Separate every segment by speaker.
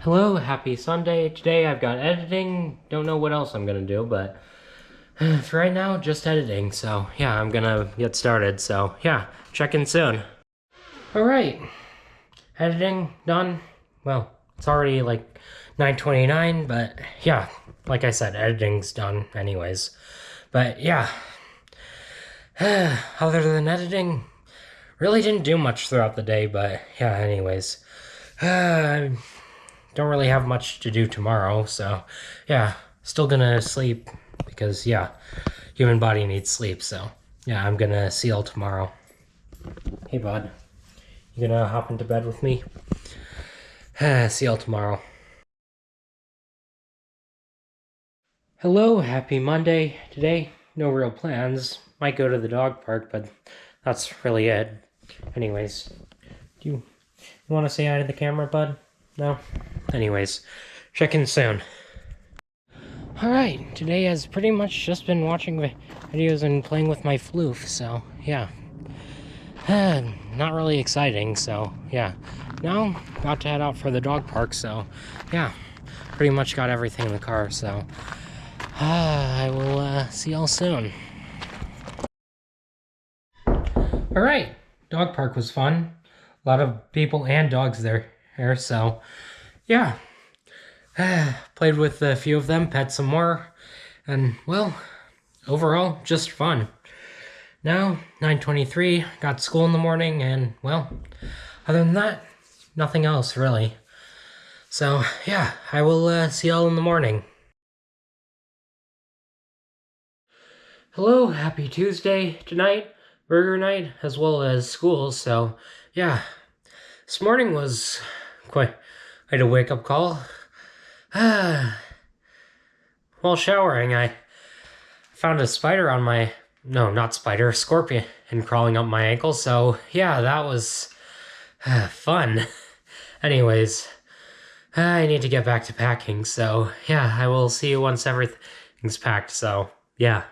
Speaker 1: Hello, happy Sunday. Today I've got editing. Don't know what else I'm gonna do, but for right now, just editing. So yeah, I'm gonna get started. So yeah, check in soon. All right, editing done. Well, it's already like 9:29, but yeah, like I said, editing's done anyways. But yeah, other than editing, really didn't do much throughout the day. But yeah, anyways. Don't really have much to do tomorrow, so yeah, still gonna sleep because yeah, human body needs sleep, so yeah, I'm gonna see y'all tomorrow. Hey bud, you gonna hop into bed with me? See y'all tomorrow. Hello, happy Monday. Today, no real plans. Might go to the dog park, but that's really it. Anyways, do you want to say hi to the camera, bud? No? Anyways, check in soon. Alright, today has pretty much just been watching videos and playing with my floof, so yeah. Not really exciting, so yeah. Now, about to head out for the dog park, so yeah. Pretty much got everything in the car, so I will see y'all soon. Alright, dog park was fun. A lot of people and dogs there, so yeah. Played with a few of them, pet some more, and well, overall, just fun. Now, 9:23, got school in the morning, and well, other than that, nothing else really. So yeah, I will see y'all in the morning. Hello, happy Tuesday tonight, burger night, as well as school, so yeah. This morning was quite a wake-up call. While showering, I found a spider on my... No, not spider, a scorpion crawling up my ankle, so yeah, that was fun. Anyways, I need to get back to packing, so yeah, I will see you once everything's packed, so yeah.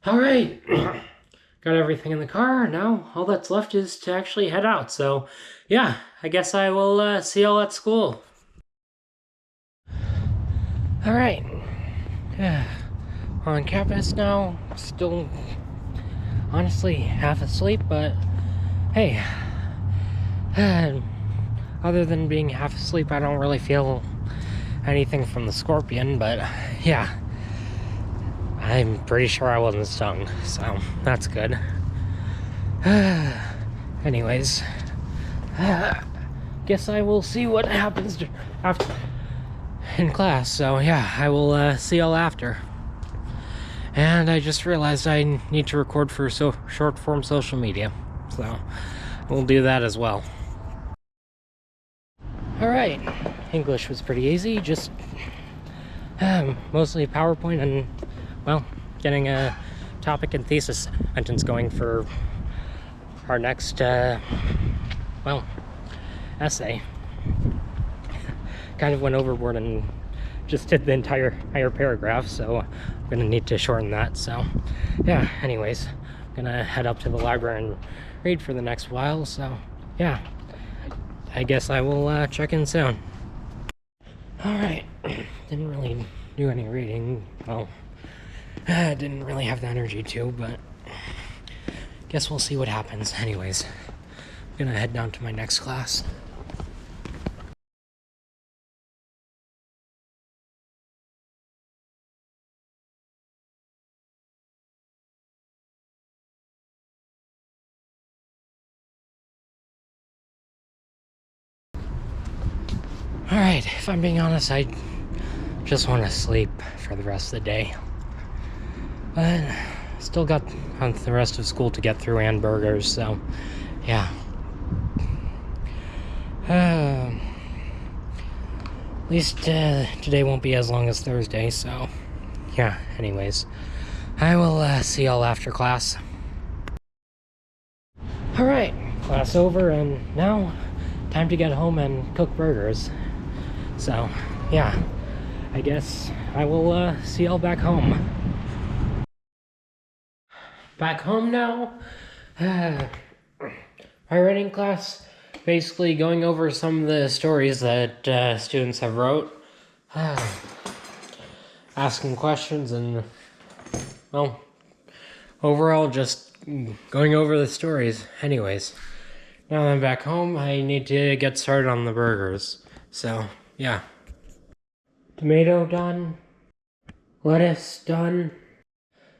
Speaker 1: Alright, got everything in the car, now all that's left is to actually head out, so yeah, I guess I will see y'all at school. Alright, on campus now, still honestly half asleep, but hey, other than being half asleep, I don't really feel anything from the scorpion, but yeah, I'm pretty sure I wasn't stung, so that's good. Anyways, guess I will see what happens after in class, so yeah, I will see y'all after. And I just realized I need to record for short form social media, so we'll do that as well. Alright, English was pretty easy, just mostly PowerPoint and, well, getting a topic and thesis sentence going for our next, well, essay. Kind of went overboard and just did the entire paragraph, so I'm gonna need to shorten that. So yeah, anyways, I'm gonna head up to the library and read for the next while, so yeah, I guess I will check in soon. Alright, didn't really do any reading. Well, didn't really have the energy to, but guess we'll see what happens. Anyways, I'm gonna head down to my next class. Alright, if I'm being honest, I just want to sleep for the rest of the day. But still got the rest of school to get through and burgers, so yeah. At least today won't be as long as Thursday, so yeah, anyways. I will see y'all after class. Alright, class over, and now time to get home and cook burgers. So, yeah, I guess I will see y'all back home. Back home now. My writing class basically going over some of the stories that students have wrote, asking questions, and, well, overall just going over the stories. Anyways, now that I'm back home, I need to get started on the burgers. So, yeah. Tomato done. Lettuce done.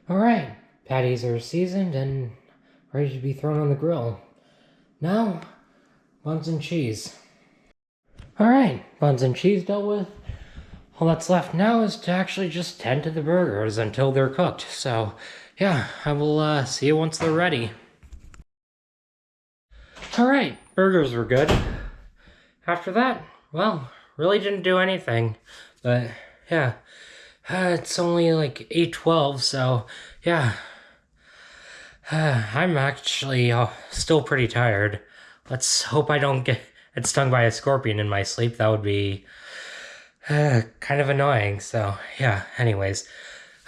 Speaker 1: Alright, patties are seasoned and ready to be thrown on the grill. Now, buns and cheese. Alright, buns and cheese dealt with. All that's left now is to actually just tend to the burgers until they're cooked. So, yeah, I will see you once they're ready. Alright, burgers were good. After that, well, really didn't do anything. But, yeah, it's only like 8:12, so, yeah. I'm actually still pretty tired. Let's hope I don't get stung by a scorpion in my sleep. That would be kind of annoying. So, yeah, anyways.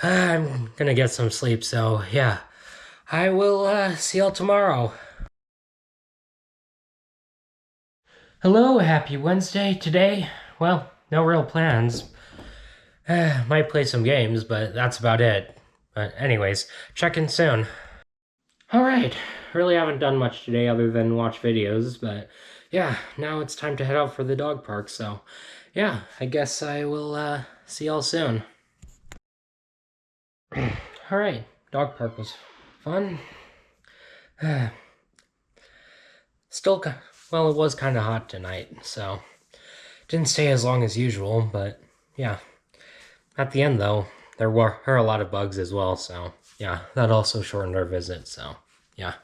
Speaker 1: I'm gonna get some sleep, so, yeah. I will see y'all tomorrow. Hello, happy Wednesday. Today, well, no real plans. Might play some games, but that's about it. But anyways, check in soon. Alright, really haven't done much today other than watch videos, but yeah, now it's time to head out for the dog park, so yeah, I guess I will see y'all soon. Alright, dog park was fun. Still, well, it was kind of hot tonight, so didn't stay as long as usual, but yeah. At the end, though, there were a lot of bugs as well, so yeah, that also shortened our visit, so yeah.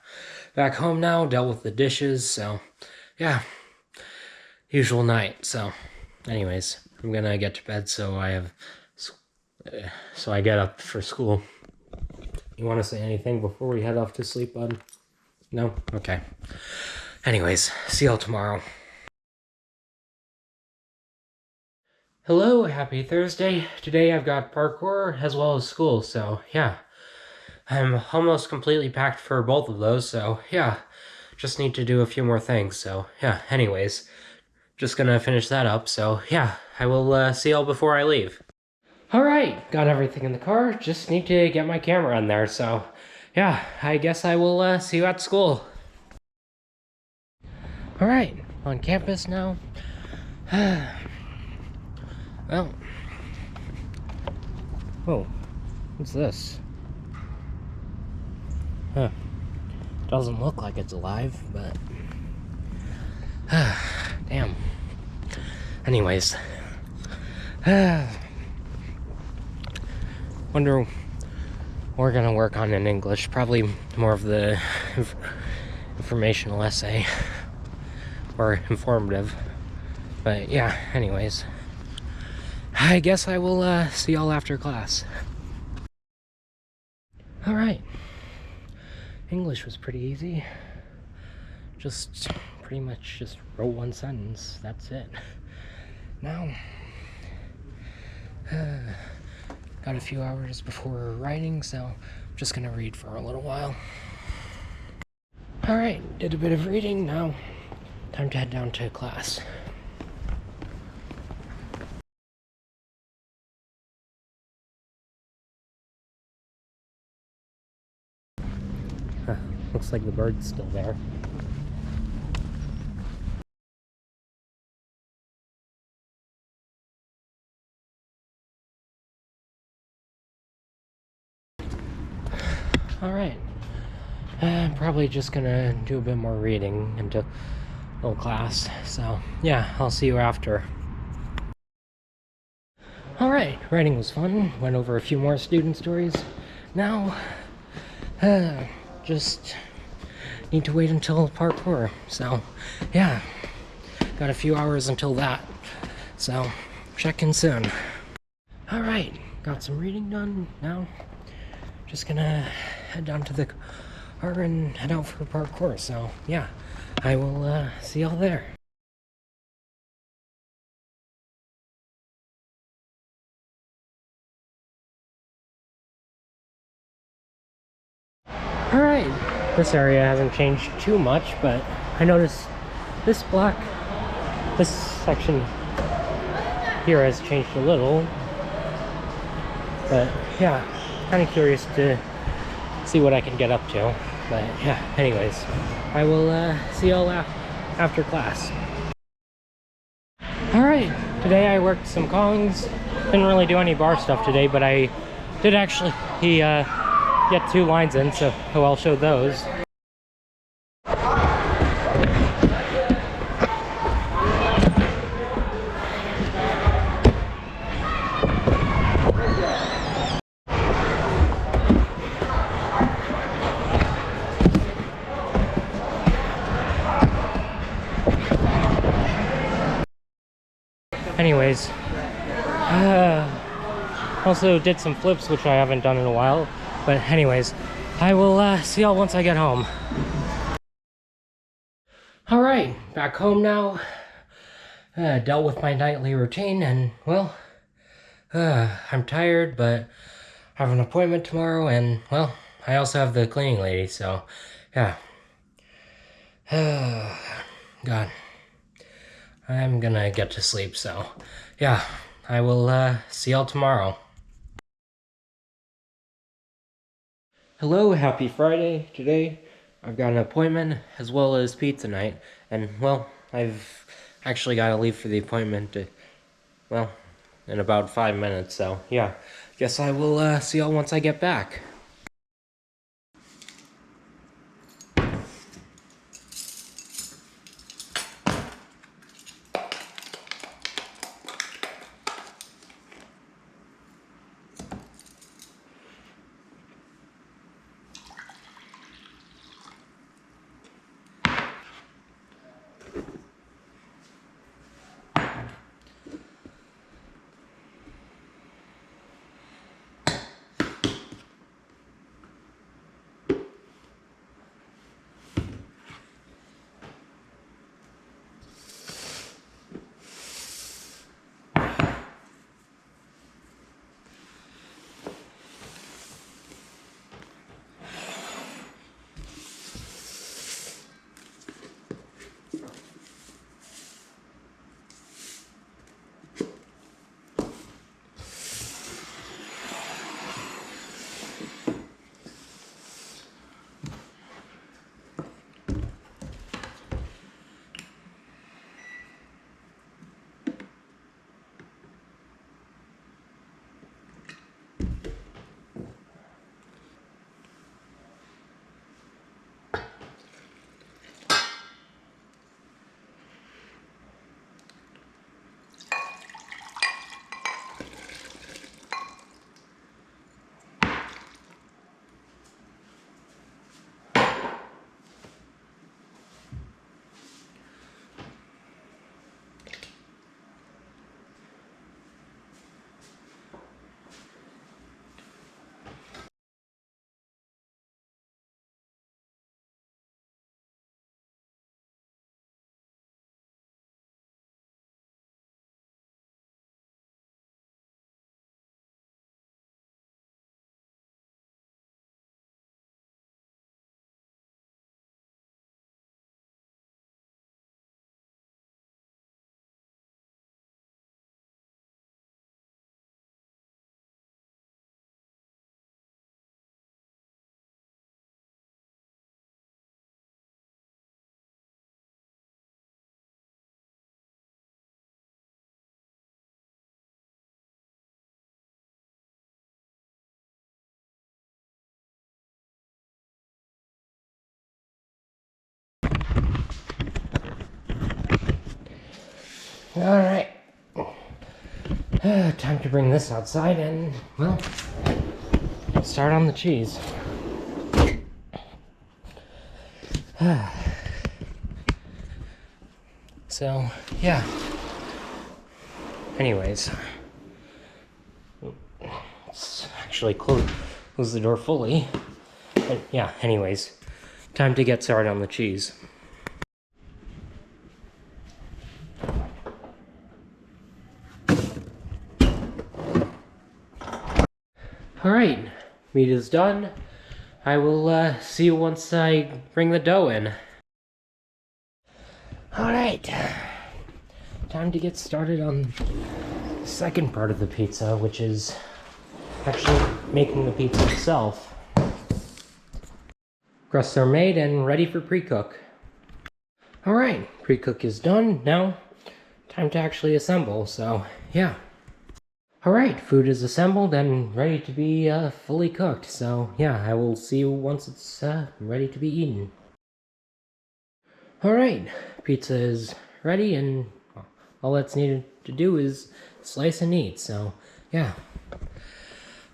Speaker 1: Back home now, dealt with the dishes, so yeah, usual night. So anyways, I'm gonna get to bed so I get up for school. You want to say anything before we head off to sleep, bud? No? Okay. Anyways, see y'all tomorrow. Hello, happy Thursday. Today I've got parkour as well as school, so yeah. I'm almost completely packed for both of those, so yeah. Just need to do a few more things, so yeah. Anyways, just gonna finish that up, so yeah. I will see y'all before I leave. Alright, got everything in the car, just need to get my camera in there, so yeah. I guess I will see you at school. Alright, on campus now. Well. Whoa, what's this? Huh. Doesn't look like it's alive, but... damn. Anyways. Wonder what we're gonna work on in English. Probably more of the informational essay. Or informative. But yeah, anyways. I guess I will see y'all after class. Alright. English was pretty easy. Just pretty much just wrote one sentence. That's it. Now, got a few hours before writing, so I'm just gonna read for a little while. Alright, did a bit of reading. Now, time to head down to class. Looks like the bird's still there. Alright. I'm probably just gonna do a bit more reading until class. So, yeah, I'll see you after. Alright, writing was fun. Went over a few more student stories. Now, just need to wait until parkour. So, yeah, got a few hours until that. So, check in soon. Alright, got some reading done. Now, just gonna head down to the car and head out for parkour. So, yeah, I will see y'all there. Alright, this area hasn't changed too much, but I noticed this section here has changed a little, but yeah, kind of curious to see what I can get up to. But yeah, anyways, I will see y'all after class. Alright, today I worked some Kongs. Didn't really do any bar stuff today, but I did actually get 2 lines in, so I'll show those. Anyways, also did some flips, which I haven't done in a while. But anyways, I will see y'all once I get home. Alright, back home now. Dealt with my nightly routine, and well, I'm tired, but I have an appointment tomorrow, and well, I also have the cleaning lady, so yeah. God. I'm gonna get to sleep, so yeah, I will see y'all tomorrow. Hello, happy Friday. Today I've got an appointment as well as pizza night, and well, I've actually got to leave for the appointment well, in about 5 minutes, so yeah, guess I will see y'all once I get back. Alright, time to bring this outside and, well, start on the cheese. So, yeah. Anyways, let's actually close the door fully. But yeah, anyways, time to get started on the cheese. Alright, meat is done. I will see you once I bring the dough in. Alright. Alright, time to get started on the second part of the pizza, which is actually making the pizza itself. Crusts are made and ready for pre-cook. Alright, pre-cook is done. Now, time to actually assemble, so yeah. Alright, food is assembled and ready to be fully cooked, so yeah, I will see you once it's ready to be eaten. Alright, pizza is ready and all that's needed to do is slice and eat, so yeah.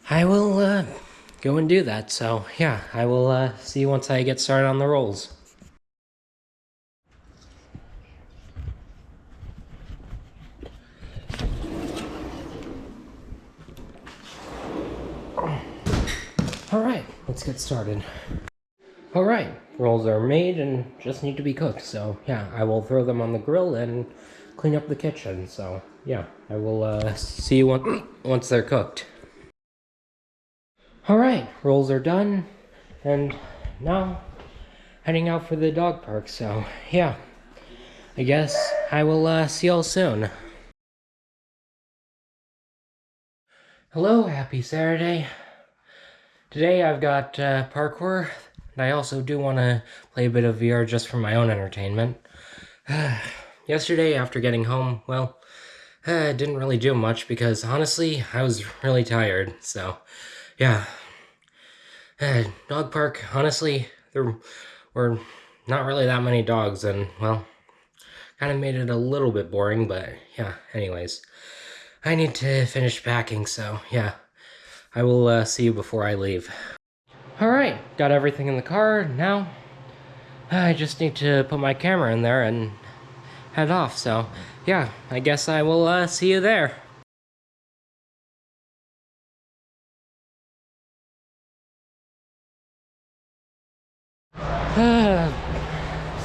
Speaker 1: I will go and do that, so yeah, I will see you once I get started on the rolls. Alright, let's get started. Alright, rolls are made and just need to be cooked, so yeah, I will throw them on the grill and clean up the kitchen, so yeah, I will see you once they're cooked. Alright, rolls are done, and now heading out for the dog park, so yeah, I guess I will see y'all soon. Hello, happy Saturday. Today I've got parkour. I also do want to play a bit of VR just for my own entertainment. Yesterday, after getting home, well, I didn't really do much because, honestly, I was really tired, so, yeah. Dog park, honestly, there were not really that many dogs, and, well, kind of made it a little bit boring, but, yeah, anyways. I need to finish packing, so, yeah. I will see you before I leave. Alright, got everything in the car. Now, I just need to put my camera in there and head off. So, yeah, I guess I will see you there.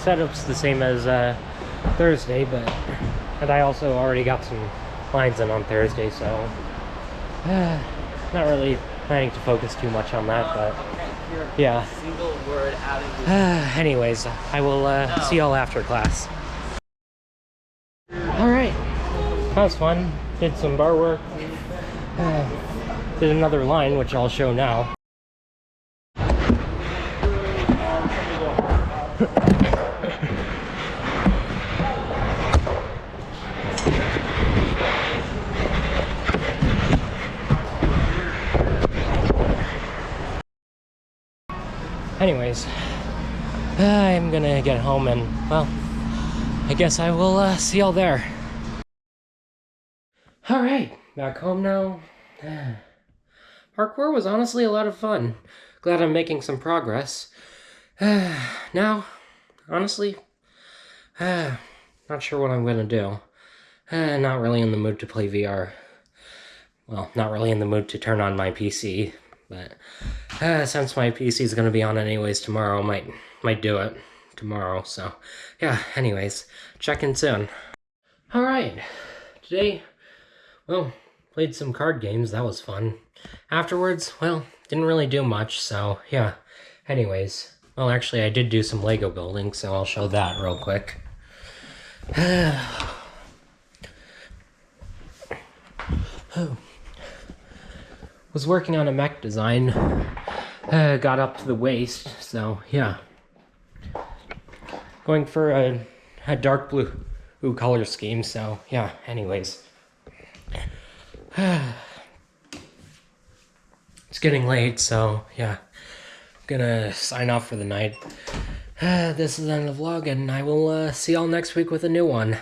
Speaker 1: Setup's the same as Thursday, and I also already got some lines in on Thursday, so not really planning to focus too much on that, but yeah.
Speaker 2: Single word out of your
Speaker 1: Anyways, I will see y'all after class. Alright, that was fun. Did some bar work. Did another line, which I'll show now. Anyways, I'm gonna get home and, well, I guess I will see y'all there. Alright, back home now. Parkour was honestly a lot of fun. Glad I'm making some progress. Now, honestly, not sure what I'm gonna do. Not really in the mood to play VR. Well, not really in the mood to turn on my PC, but since my PC is gonna be on anyways tomorrow, might do it tomorrow. So, yeah. Anyways, check in soon. All right, today, well, played some card games. That was fun. Afterwards, well, didn't really do much. So, yeah. Anyways, well, actually, I did do some Lego building, so I'll show that real quick. Was working on a mech design, got up to the waist, so yeah. Going for a dark blue color scheme, so yeah, anyways. It's getting late, so yeah. I'm gonna sign off for the night. This is the end of the vlog, and I will see y'all next week with a new one.